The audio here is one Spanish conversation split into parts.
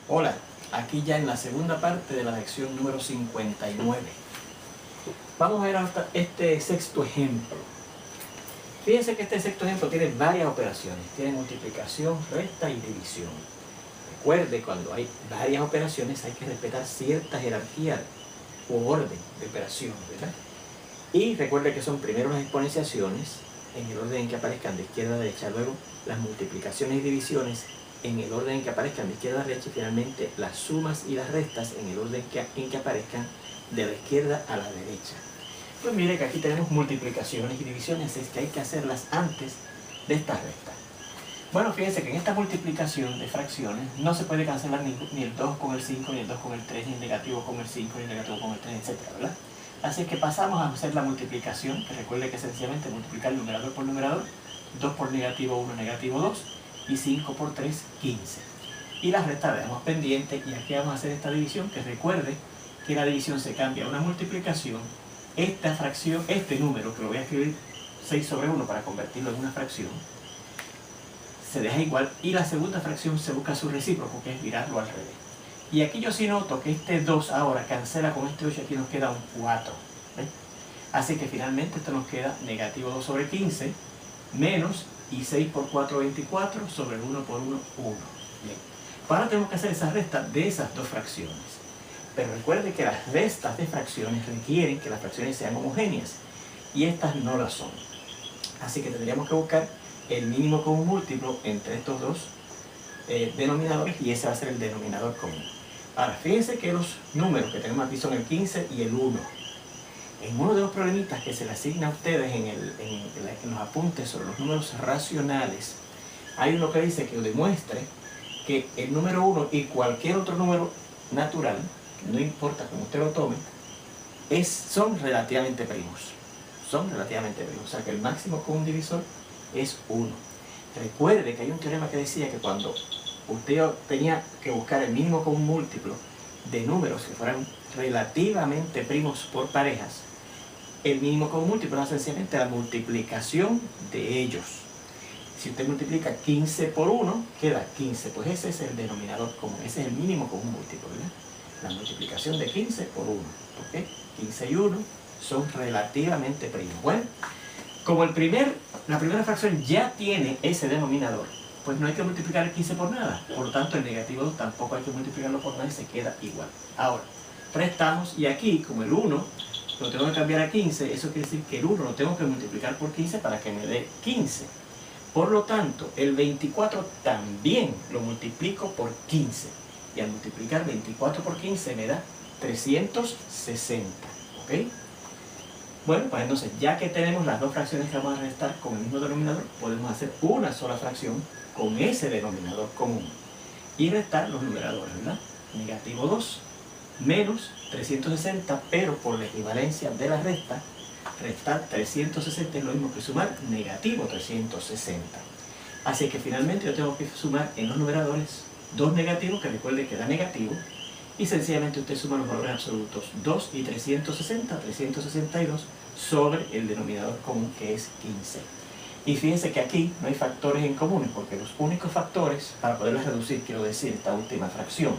Hola, aquí ya en la segunda parte de la lección número 59. Vamos a ver hasta este sexto ejemplo. Fíjense que este sexto ejemplo tiene varias operaciones. Tiene multiplicación, resta y división. Recuerde, cuando hay varias operaciones hay que respetar cierta jerarquía o orden de operación, ¿verdad? Y recuerde que son primero las exponenciaciones en el orden en que aparezcan de izquierda a derecha, luego las multiplicaciones y divisiones en el orden en que aparezcan de izquierda a derecha y finalmente las sumas y las restas en el orden en que aparezcan de la izquierda a la derecha. Pues mire que aquí tenemos multiplicaciones y divisiones, es que hay que hacerlas antes de estas restas. Bueno, fíjense que en esta multiplicación de fracciones no se puede cancelar ni el 2 con el 5, ni el 2 con el 3, ni el negativo con el 5, ni el negativo con el 3, etc., ¿verdad? Así que pasamos a hacer la multiplicación, que recuerde que es sencillamente multiplicar numerador por numerador, 2 por negativo 1, negativo 2, y 5 por 3, 15. Y la resta la dejamos pendiente, y aquí vamos a hacer esta división, que recuerde que la división se cambia a una multiplicación. Esta fracción, este número, que lo voy a escribir 6 sobre 1 para convertirlo en una fracción, se deja igual, y la segunda fracción se busca su recíproco, que es virarlo al revés. Y aquí yo sí noto que este 2 ahora cancela con este 8, aquí nos queda un 4. ¿Ven? Así que finalmente esto nos queda negativo 2 sobre 15, menos, y 6 por 4, 24, sobre 1 por 1, 1. Bien. Ahora tenemos que hacer esa resta de esas dos fracciones. Pero recuerde que las restas de fracciones requieren que las fracciones sean homogéneas, y estas no lo son. Así que tendríamos que buscar el mínimo común múltiplo entre estos dos denominadores, y ese va a ser el denominador común. Ahora, fíjense que los números que tenemos aquí son el 15 y el 1. En uno de los problemitas que se le asigna a ustedes en los apuntes sobre los números racionales, hay uno que dice que demuestre que el número 1 y cualquier otro número natural, no importa cómo usted lo tome, son relativamente primos. Son relativamente primos. O sea que el máximo común divisor es 1. Recuerde que hay un teorema que decía que cuando usted tenía que buscar el mínimo común múltiplo de números que fueran relativamente primos por parejas, el mínimo común múltiplo era sencillamente la multiplicación de ellos. Si usted multiplica 15 por 1, queda 15, pues ese es el denominador común, ese es el mínimo común múltiplo, ¿verdad? La multiplicación de 15 por 1, ¿ok? 15 y 1 son relativamente primos. Bueno, como la primera fracción ya tiene ese denominador, pues no hay que multiplicar el 15 por nada. Por lo tanto, el negativo 2 tampoco hay que multiplicarlo por nada y se queda igual. Ahora, restamos, y aquí, como el 1 lo tengo que cambiar a 15, eso quiere decir que el 1 lo tengo que multiplicar por 15 para que me dé 15. Por lo tanto, el 24 también lo multiplico por 15. Y al multiplicar 24 por 15 me da 360. ¿Ok? Bueno, pues entonces, ya que tenemos las dos fracciones que vamos a restar con el mismo denominador, podemos hacer una sola fracción con ese denominador común y restar los numeradores, ¿verdad? Negativo 2 menos 360, pero por la equivalencia de la resta, restar 360 es lo mismo que sumar negativo 360. Así que finalmente yo tengo que sumar en los numeradores dos negativos, que recuerde que da negativo, y sencillamente usted suma los valores absolutos 2 y 360, 362, sobre el denominador común, que es 15. Y fíjense que aquí no hay factores en común, porque los únicos factores, para poderlos reducir, quiero decir, esta última fracción,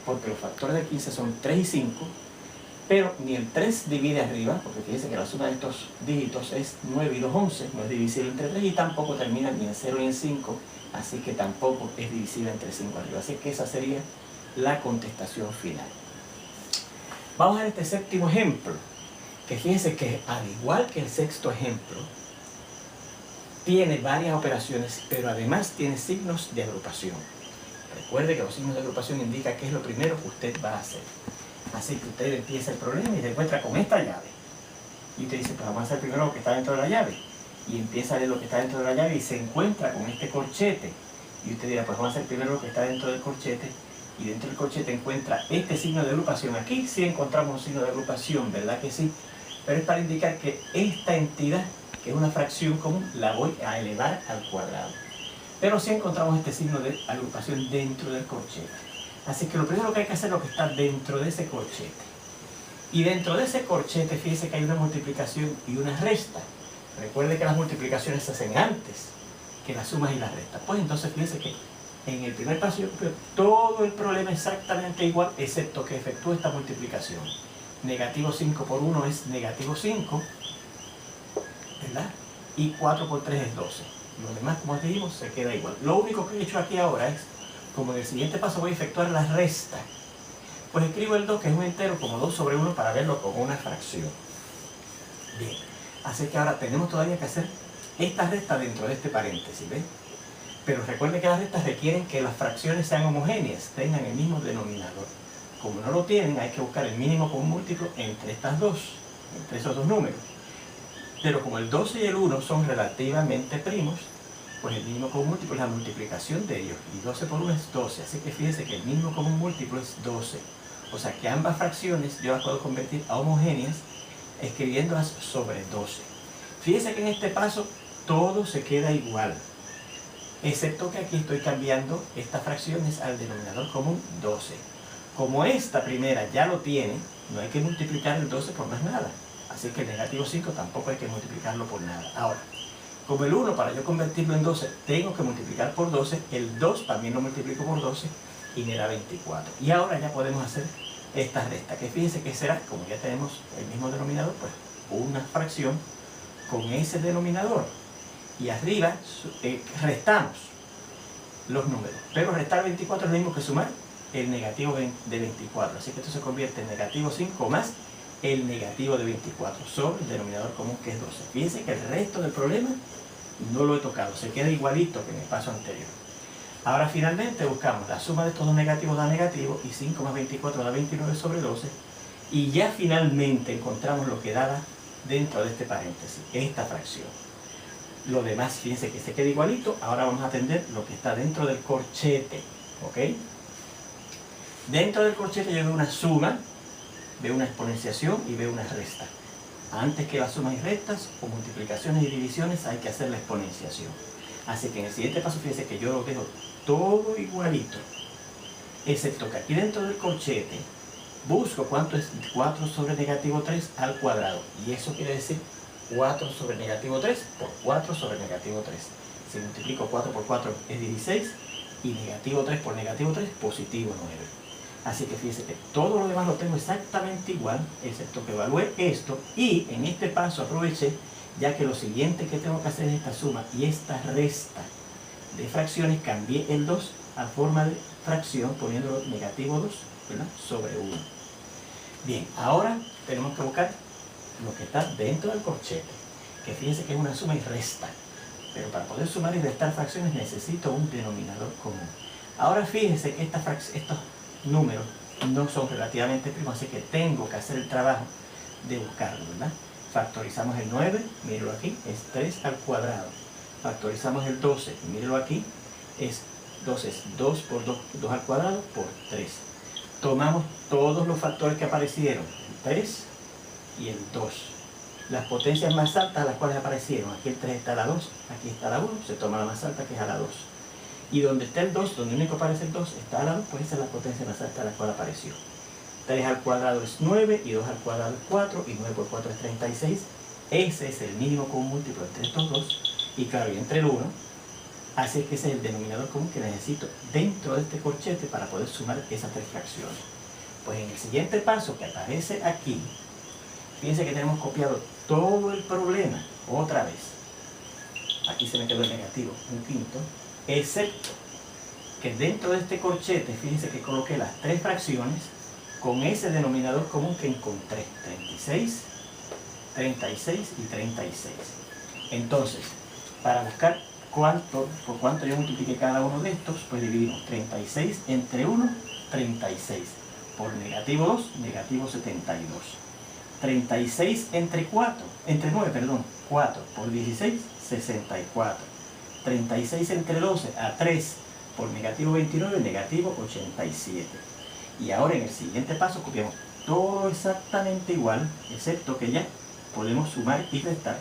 porque los factores de 15 son 3 y 5, pero ni el 3 divide arriba, porque fíjense que la suma de estos dígitos es 9 y 2, 11, no es divisible entre 3, y tampoco termina ni en 0 ni en 5, así que tampoco es divisible entre 5 arriba. Así que esa sería la contestación final. Vamos a ver este séptimo ejemplo, que fíjense que al igual que el sexto ejemplo, tiene varias operaciones, pero además tiene signos de agrupación. Recuerde que los signos de agrupación indican qué es lo primero que usted va a hacer. Así que usted empieza el problema y se encuentra con esta llave. Y usted dice, pues vamos a hacer primero lo que está dentro de la llave. Y empieza a leer lo que está dentro de la llave y se encuentra con este corchete. Y usted dirá, pues vamos a hacer primero lo que está dentro del corchete. Y dentro del corchete encuentra este signo de agrupación. Aquí sí encontramos un signo de agrupación, ¿verdad que sí? Pero es para indicar que esta entidad, que es una fracción común, la voy a elevar al cuadrado. Pero sí encontramos este signo de agrupación dentro del corchete. Así que lo primero que hay que hacer es lo que está dentro de ese corchete. Y dentro de ese corchete, fíjese que hay una multiplicación y una resta. Recuerde que las multiplicaciones se hacen antes que las sumas y las restas. Pues entonces fíjese que En el primer paso yo copio todo el problema exactamente igual, excepto que efectúo esta multiplicación. Negativo 5 por 1 es negativo 5, ¿verdad? Y 4 por 3 es 12. Lo demás, como dijimos, se queda igual. Lo único que he hecho aquí ahora es, como en el siguiente paso voy a efectuar la resta, pues escribo el 2, que es un entero, como 2 sobre 1 para verlo como una fracción. Bien, así que ahora tenemos todavía que hacer esta resta dentro de este paréntesis, ¿ves? Pero recuerden que las restas requieren que las fracciones sean homogéneas, tengan el mismo denominador. Como no lo tienen, hay que buscar el mínimo común múltiplo entre estas dos, entre esos dos números. Pero como el 12 y el 1 son relativamente primos, pues el mínimo común múltiplo es la multiplicación de ellos. Y 12 por 1 es 12, así que fíjense que el mínimo común múltiplo es 12. O sea que ambas fracciones yo las puedo convertir a homogéneas escribiéndolas sobre 12. Fíjense que en este paso todo se queda igual, excepto que aquí estoy cambiando estas fracciones al denominador común 12. Como esta primera ya lo tiene, no hay que multiplicar el 12 por más nada. Así que el negativo 5 tampoco hay que multiplicarlo por nada. Ahora, como el 1 para yo convertirlo en 12 tengo que multiplicar por 12, el 2 también lo multiplico por 12 y me da 24. Y ahora ya podemos hacer esta resta, que fíjense que será, como ya tenemos el mismo denominador, pues una fracción con ese denominador. Y arriba restamos los números. Pero restar 24 es lo mismo que sumar el negativo de 24. Así que esto se convierte en negativo 5 más el negativo de 24 sobre el denominador común, que es 12. Fíjense que el resto del problema no lo he tocado, se queda igualito que en el paso anterior. Ahora finalmente buscamos la suma de estos dos negativos da negativo, y 5 más 24 da 29 sobre 12, y ya finalmente encontramos lo que daba dentro de este paréntesis, esta fracción. Lo demás, fíjense que se queda igualito. Ahora vamos a atender lo que está dentro del corchete, ¿ok? Dentro del corchete yo veo una suma, veo una exponenciación y veo una resta. Antes que las sumas y restas o multiplicaciones y divisiones hay que hacer la exponenciación. Así que en el siguiente paso fíjense que yo lo dejo todo igualito, excepto que aquí dentro del corchete busco cuánto es 4 sobre negativo 3 al cuadrado. Y eso quiere decir 4 sobre negativo 3 por 4 sobre negativo 3. Si multiplico 4 por 4 es 16 y negativo 3 por negativo 3 positivo 9. Así que fíjense que todo lo demás lo tengo exactamente igual, excepto que evalué esto, y en este paso aproveché, ya que lo siguiente que tengo que hacer es esta suma y esta resta de fracciones, cambié el 2 a forma de fracción poniéndolo negativo 2, ¿verdad?, sobre 1. Bien, ahora tenemos que buscar lo que está dentro del corchete, que fíjense que es una suma y resta. Pero para poder sumar y restar fracciones necesito un denominador común. Ahora fíjense que estos números no son relativamente primos, así que tengo que hacer el trabajo de buscarlo, ¿verdad? Factorizamos el 9, míralo aquí, es 3 al cuadrado. Factorizamos el 12, míralo aquí, es 2 por 2, 2 al cuadrado por 3. Tomamos todos los factores que aparecieron, el 3 y el 2. Las potencias más altas a las cuales aparecieron, aquí el 3 está a la 2, aquí está a la 1, se toma la más alta que es a la 2. Y donde está el 2, donde único aparece el 2, está a la 2, pues esa es la potencia más alta a la cual apareció. 3 al cuadrado es 9, y 2 al cuadrado es 4, y 9 por 4 es 36. Ese es el mínimo común múltiplo entre estos dos, y claro, y entre el 1. Así es que ese es el denominador común que necesito dentro de este corchete para poder sumar esas tres fracciones. Pues en el siguiente paso que aparece aquí, fíjense que tenemos copiado todo el problema otra vez. Aquí se me quedó el negativo, un quinto, excepto que dentro de este corchete, fíjense que coloqué las tres fracciones con ese denominador común que encontré, 36, 36 y 36. Entonces, para buscar por cuánto yo multipliqué cada uno de estos, pues dividimos 36 entre 1, 36. Por negativo 2, negativo 72. 36 entre 4 por 16, 64. 36 entre 12 a 3 por negativo 29, negativo 87. Y ahora en el siguiente paso copiamos todo exactamente igual, excepto que ya podemos sumar y restar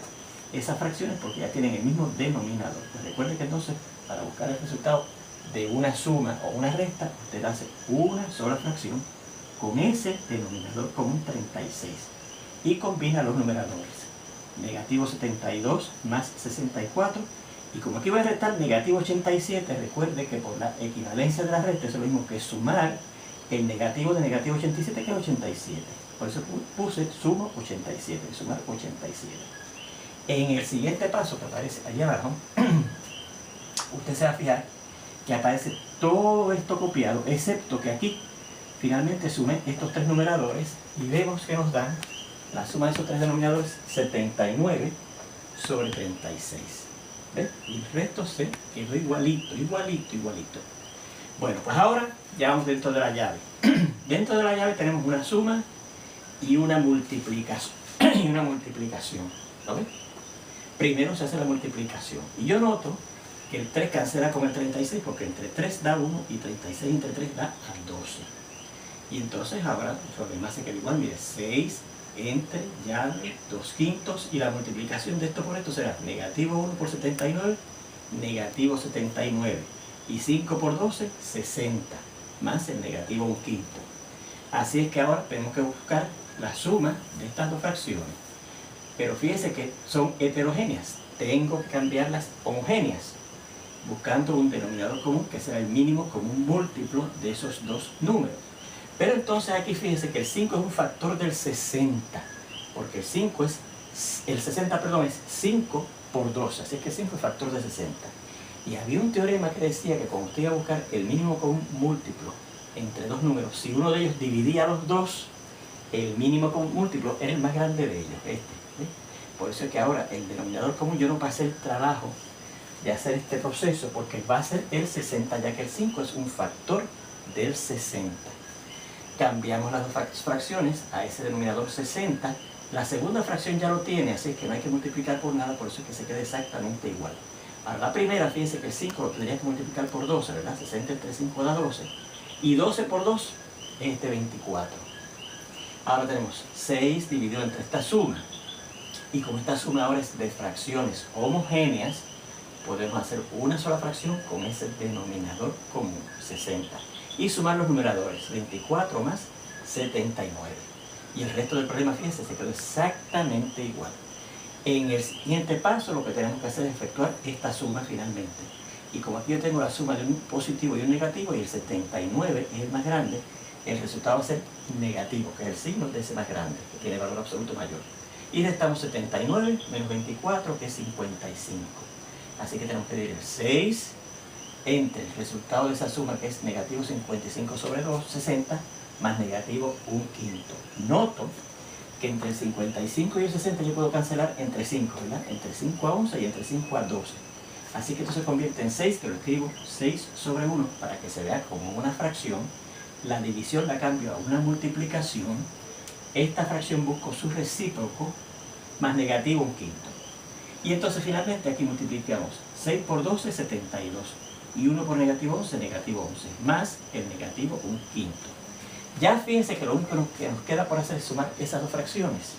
esas fracciones porque ya tienen el mismo denominador. Pues recuerden que entonces para buscar el resultado de una suma o una resta, usted hace una sola fracción con ese denominador común 36 y combina los numeradores. Negativo 72 más 64 Y como aquí voy a restar negativo 87, recuerde que por la equivalencia de la resta es lo mismo que sumar el negativo de negativo 87, que es 87. Por eso puse sumo 87, sumar 87. En el siguiente paso que aparece allá abajo, usted se va a fijar que aparece todo esto copiado, excepto que aquí finalmente sume estos tres numeradores y vemos que nos dan la suma de esos tres denominadores 79 sobre 36. ¿Ves? Y el resto se quedó igualito, igualito, igualito. Bueno, pues ahora ya vamos dentro de la llave. Dentro de la llave tenemos una suma y una multiplicación. ¿Lo ves? Primero se hace la multiplicación. Y yo noto que el 3 cancela con el 36 porque entre 3 da 1 y 36 entre 3 da a 12. Y entonces ahora lo demás se queda igual. Mire, 6 entre llave 2/5 y la multiplicación de esto por esto será negativo 1 por 79, negativo 79. Y 5 por 12, 60, más el negativo 1/5. Así es que ahora tenemos que buscar la suma de estas dos fracciones. Pero fíjense que son heterogéneas. Tengo que cambiarlas homogéneas, buscando un denominador común que será el mínimo común múltiplo de esos dos números. Pero entonces aquí fíjense que el 5 es un factor del 60, porque el 60 es 5 por 12, así que 5 es factor de 60. Y había un teorema que decía que cuando usted iba a buscar el mínimo común múltiplo entre dos números, si uno de ellos dividía los dos, el mínimo común múltiplo era el más grande de ellos, ¿ves? Por eso es que ahora el denominador común yo no pasé el trabajo de hacer este proceso, porque va a ser el 60, ya que el 5 es un factor del 60. Cambiamos las dos fracciones a ese denominador 60. La segunda fracción ya lo tiene, así que no hay que multiplicar por nada, por eso es que se queda exactamente igual. Ahora la primera, fíjense que el 5 lo tendría que multiplicar por 12, ¿verdad? 60 entre 5 da 12. Y 12 por 2 es 24. Ahora tenemos 6 dividido entre esta suma. Y como esta suma ahora es de fracciones homogéneas, podemos hacer una sola fracción con ese denominador común, 60. Y sumar los numeradores, 24 más 79. Y el resto del problema, fíjense, se quedó exactamente igual. En el siguiente paso lo que tenemos que hacer es efectuar esta suma finalmente. Y como aquí yo tengo la suma de un positivo y un negativo, y el 79 es el más grande, el resultado va a ser negativo, que es el signo de ese más grande, que tiene valor absoluto mayor. Y restamos 79 menos 24, que es 55. Así que tenemos que dividir 6 entre el resultado de esa suma, que es negativo 55 sobre 60, más negativo 1/5. Noto que entre el 55 y el 60 yo puedo cancelar entre 5, ¿verdad? Entre 5 a 11 y entre 5 a 12. Así que esto se convierte en 6, que lo escribo 6 sobre 1 para que se vea como una fracción. La división la cambio a una multiplicación. Esta fracción busco su recíproco, más negativo 1/5. Y entonces finalmente aquí multiplicamos 6 por 12, 72. Y 1 por negativo 11, negativo 11, más el negativo 1/5. Ya fíjense que lo único que nos queda por hacer es sumar esas dos fracciones.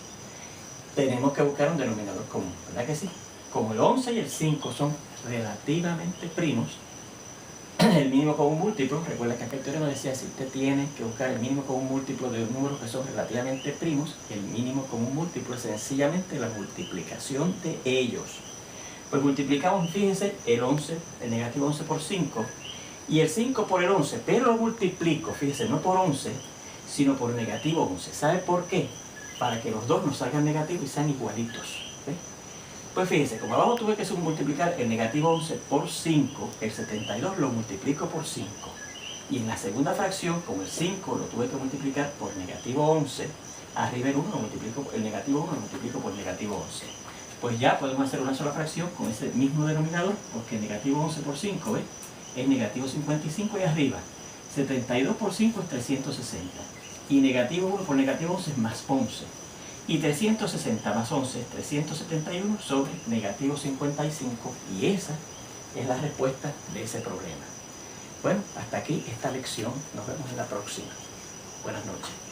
Tenemos que buscar un denominador común, ¿verdad que sí? Como el 11 y el 5 son relativamente primos, el mínimo común múltiplo, recuerda que aquel teorema decía, si usted tiene que buscar el mínimo común múltiplo de números que son relativamente primos, el mínimo común múltiplo es sencillamente la multiplicación de ellos. Pues multiplicamos, fíjense, el negativo 11 por 5 y el 5 por el 11, pero lo multiplico, fíjense, no por 11, sino por negativo 11. ¿Sabe por qué? Para que los dos nos salgan negativos y sean igualitos. ¿Ves? Pues fíjense, como abajo tuve que multiplicar el negativo 11 por 5, el 72 lo multiplico por 5. Y en la segunda fracción, como el 5 lo tuve que multiplicar por negativo 11, arriba el 1 lo multiplico, el negativo 1 lo multiplico por negativo 11. Pues ya podemos hacer una sola fracción con ese mismo denominador, porque negativo 11 por 5, ¿ves? Es negativo 55 y arriba 72 por 5 es 360. Y negativo 1 por negativo 11 es más 11. Y 360 más 11 es 371 sobre negativo 55. Y esa es la respuesta de ese problema. Bueno, hasta aquí esta lección. Nos vemos en la próxima. Buenas noches.